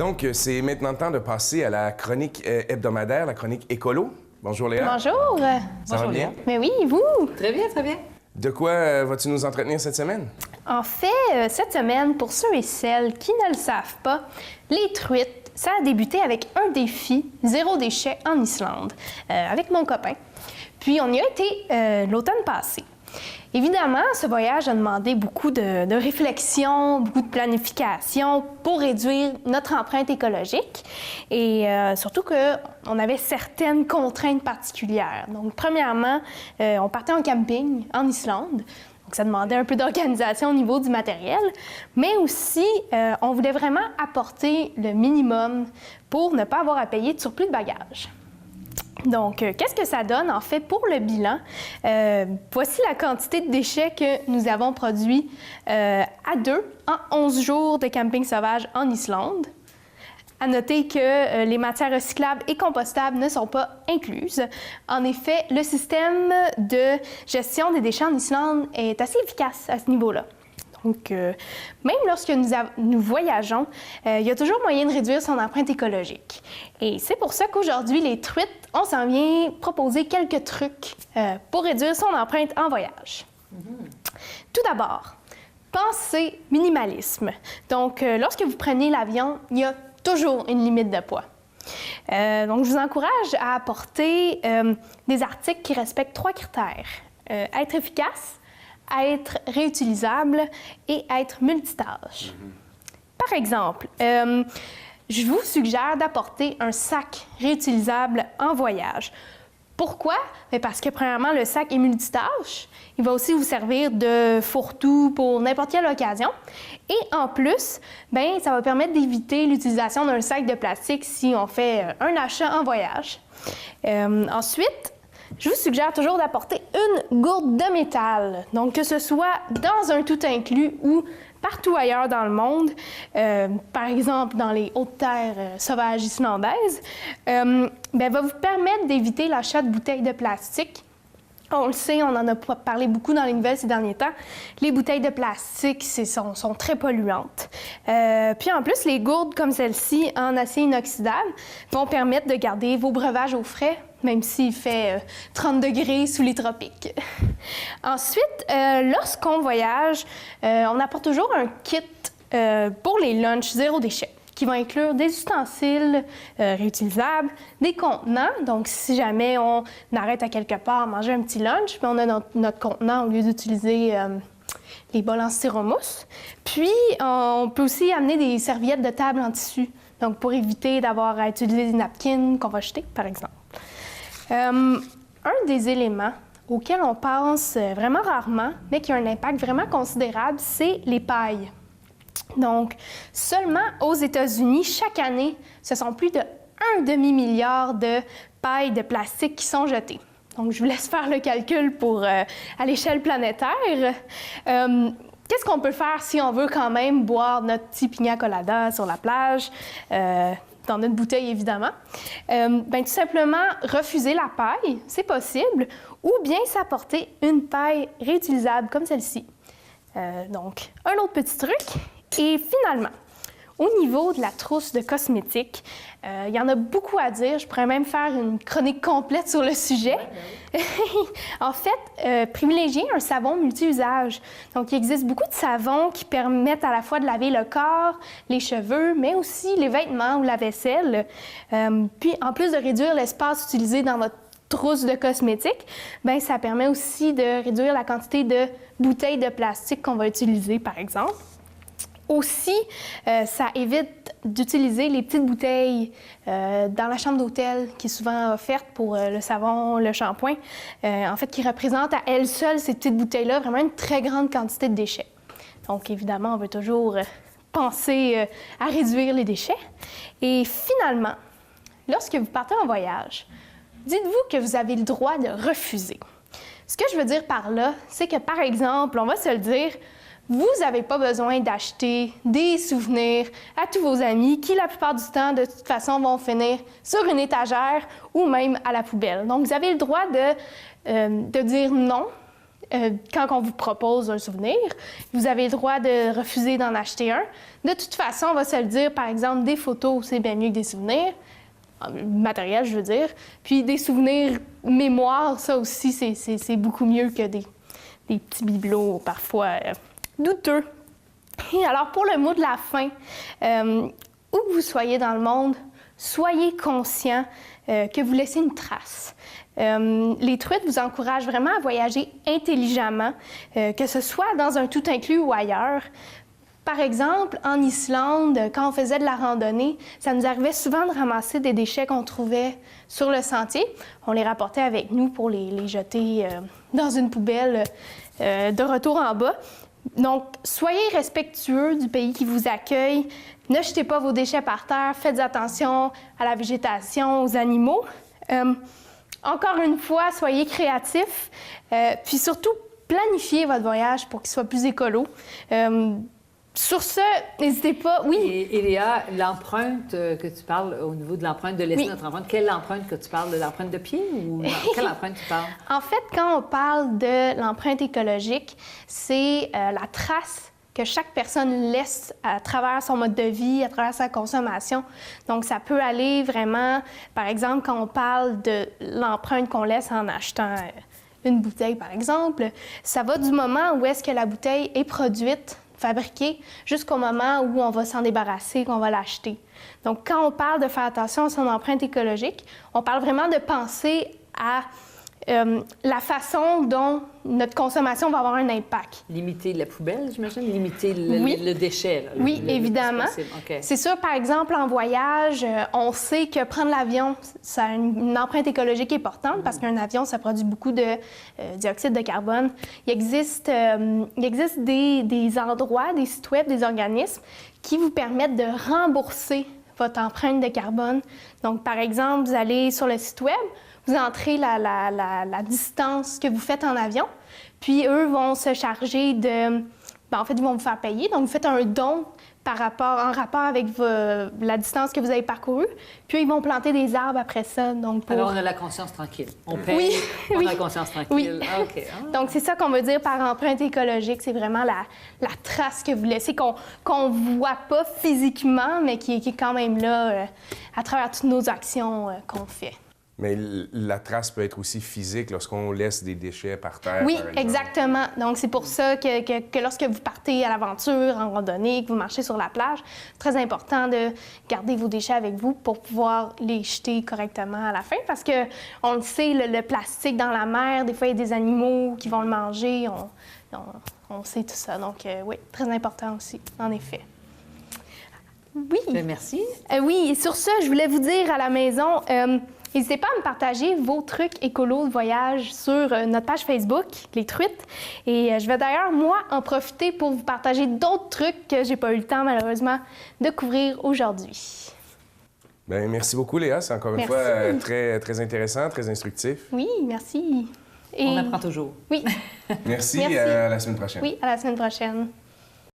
Donc, c'est maintenant le temps de passer à la chronique hebdomadaire, la chronique écolo. Bonjour Léa. Bonjour. Ça va bien? Mais oui, vous? Très bien, très bien. De quoi vas-tu nous entretenir cette semaine? En fait, cette semaine, pour ceux et celles qui ne le savent pas, les truites, ça a débuté avec un défi zéro déchet en Islande, avec mon copain. Puis on y a été l'automne passé. Évidemment, ce voyage a demandé beaucoup de réflexion, beaucoup de planification pour réduire notre empreinte écologique et surtout qu'on avait certaines contraintes particulières. Donc, premièrement, on partait en camping en Islande. Donc, ça demandait un peu d'organisation au niveau du matériel, mais aussi, on voulait vraiment apporter le minimum pour ne pas avoir à payer de surplus de bagages. Donc, qu'est-ce que ça donne, en fait, pour le bilan? Voici la quantité de déchets que nous avons produits à deux en 11 jours de camping sauvage en Islande. À noter que les matières recyclables et compostables ne sont pas incluses. En effet, le système de gestion des déchets en Islande est assez efficace à ce niveau-là. Donc, même lorsque nous voyageons, il y a toujours moyen de réduire son empreinte écologique. Et c'est pour ça qu'aujourd'hui, les truites, on s'en vient proposer quelques trucs pour réduire son empreinte en voyage. Tout d'abord, pensez minimalisme. Donc, lorsque vous prenez l'avion, il y a toujours une limite de poids. Donc, je vous encourage à apporter des articles qui respectent 3 critères. Être efficace, être réutilisable et être multitâche. Par exemple, je vous suggère d'apporter un sac réutilisable en voyage. Pourquoi? Parce que, premièrement, le sac est multitâche. Il va aussi vous servir de fourre-tout pour n'importe quelle occasion. Et en plus, ça va permettre d'éviter l'utilisation d'un sac de plastique si on fait un achat en voyage. Ensuite, je vous suggère toujours d'apporter une gourde de métal. Donc, que ce soit dans un tout inclus ou partout ailleurs dans le monde, par exemple dans les hautes terres sauvages islandaises, va vous permettre d'éviter l'achat de bouteilles de plastique. On le sait, on en a parlé beaucoup dans les nouvelles ces derniers temps. Les bouteilles de plastique sont très polluantes. Puis en plus, les gourdes comme celle-ci en acier inoxydable vont permettre de garder vos breuvages au frais, même s'il fait 30 degrés sous les tropiques. Ensuite, lorsqu'on voyage, on apporte toujours un kit pour les lunchs zéro déchet, qui va inclure des ustensiles réutilisables, des contenants. Donc, si jamais on arrête à quelque part à manger un petit lunch, puis on a notre contenant au lieu d'utiliser les bols en styromousse. Puis, on peut aussi amener des serviettes de table en tissu, donc pour éviter d'avoir à utiliser des napkins qu'on va jeter, par exemple. Un des éléments auxquels on pense vraiment rarement, mais qui a un impact vraiment considérable, c'est les pailles. Donc, seulement aux États-Unis, chaque année, ce sont plus de 1,5 milliard de pailles de plastique qui sont jetées. Donc, je vous laisse faire le calcul pour à l'échelle planétaire. Qu'est-ce qu'on peut faire si on veut quand même boire notre petit pina colada sur la plage, dans notre bouteille évidemment? Tout simplement refuser la paille, c'est possible, ou bien s'apporter une paille réutilisable comme celle-ci. Donc, un autre petit truc. Et finalement, au niveau de la trousse de cosmétiques, il y en a beaucoup à dire. Je pourrais même faire une chronique complète sur le sujet. En fait, privilégier un savon multi-usage. Donc, il existe beaucoup de savons qui permettent à la fois de laver le corps, les cheveux, mais aussi les vêtements ou la vaisselle. Puis, en plus de réduire l'espace utilisé dans votre trousse de cosmétiques, ça permet aussi de réduire la quantité de bouteilles de plastique qu'on va utiliser, par exemple. Aussi, ça évite d'utiliser les petites bouteilles dans la chambre d'hôtel qui est souvent offerte pour le savon, le shampoing, en fait, qui représentent à elles seules, ces petites bouteilles-là, vraiment une très grande quantité de déchets. Donc, évidemment, on veut toujours penser à réduire les déchets. Et finalement, lorsque vous partez en voyage, dites-vous que vous avez le droit de refuser. Ce que je veux dire par là, c'est que, par exemple, on va se le dire, vous n'avez pas besoin d'acheter des souvenirs à tous vos amis qui, la plupart du temps, de toute façon, vont finir sur une étagère ou même à la poubelle. Donc, vous avez le droit de dire non quand on vous propose un souvenir. Vous avez le droit de refuser d'en acheter un. De toute façon, on va se le dire, par exemple, des photos, c'est bien mieux que des souvenirs. Matériel, je veux dire. Puis des souvenirs mémoire, ça aussi, c'est beaucoup mieux que des petits bibelots parfois douteux. Et alors, pour le mot de la fin, où que vous soyez dans le monde, soyez conscient que vous laissez une trace. Les truites vous encouragent vraiment à voyager intelligemment, que ce soit dans un tout inclus ou ailleurs. Par exemple, en Islande, quand on faisait de la randonnée, ça nous arrivait souvent de ramasser des déchets qu'on trouvait sur le sentier. On les rapportait avec nous pour les jeter dans une poubelle de retour en bas. Donc, soyez respectueux du pays qui vous accueille. Ne jetez pas vos déchets par terre. Faites attention à la végétation, aux animaux. Encore une fois, soyez créatifs. Puis surtout, planifiez votre voyage pour qu'il soit plus écolo. Sur ce, n'hésitez pas. Oui. Et Léa, l'empreinte que tu parles, au niveau de l'empreinte de laisser notre empreinte, quelle empreinte que tu parles? De l'empreinte de pied ou quelle empreinte tu parles? En fait, quand on parle de l'empreinte écologique, c'est la trace que chaque personne laisse à travers son mode de vie, à travers sa consommation. Donc, ça peut aller vraiment, par exemple, quand on parle de l'empreinte qu'on laisse en achetant une bouteille, par exemple, ça va du moment où est-ce que la bouteille est produite, fabriquée, jusqu'au moment où on va s'en débarrasser, qu'on va l'acheter. Donc, quand on parle de faire attention à son empreinte écologique, on parle vraiment de penser à la façon dont notre consommation va avoir un impact. Limiter la poubelle, j'imagine? Limiter le déchet. Là, oui, évidemment. Okay. C'est sûr, par exemple, en voyage, on sait que prendre l'avion, ça a une empreinte écologique importante parce qu'un avion, ça produit beaucoup de dioxyde de carbone. Il existe des endroits, des sites web, des organismes qui vous permettent de rembourser votre empreinte de carbone. Donc, par exemple, vous allez sur le site web, vous entrez la distance que vous faites en avion, puis eux vont se charger de... en fait, ils vont vous faire payer. Donc, vous faites un don en rapport avec la distance que vous avez parcourue, puis ils vont planter des arbres après ça. Donc Alors, on a la conscience tranquille. On paye, on a la conscience tranquille. Oui. Ah, OK. Ah. Donc, c'est ça qu'on veut dire par empreinte écologique. C'est vraiment la trace que vous laissez, qu'on ne voit pas physiquement, mais qui est quand même là à travers toutes nos actions qu'on fait. Mais la trace peut être aussi physique lorsqu'on laisse des déchets par terre. Oui, par exemple. exactement. Donc, c'est pour ça que lorsque vous partez à l'aventure, en randonnée, que vous marchez sur la plage, c'est très important de garder vos déchets avec vous pour pouvoir les jeter correctement à la fin. Parce que on le sait, le plastique dans la mer, des fois, il y a des animaux qui vont le manger. On sait tout ça. Donc, oui, très important aussi, en effet. Oui. Bien, merci. Oui, et sur ce, je voulais vous dire à la maison... n'hésitez pas à me partager vos trucs écolos de voyage sur notre page Facebook, Les Truites. Et je vais d'ailleurs, moi, en profiter pour vous partager d'autres trucs que j'ai pas eu le temps, malheureusement, de couvrir aujourd'hui. Bien, merci beaucoup, Léa. C'est encore une fois très, très intéressant, très instructif. Oui, merci. On apprend toujours. Oui. Merci. À la semaine prochaine. Oui, à la semaine prochaine.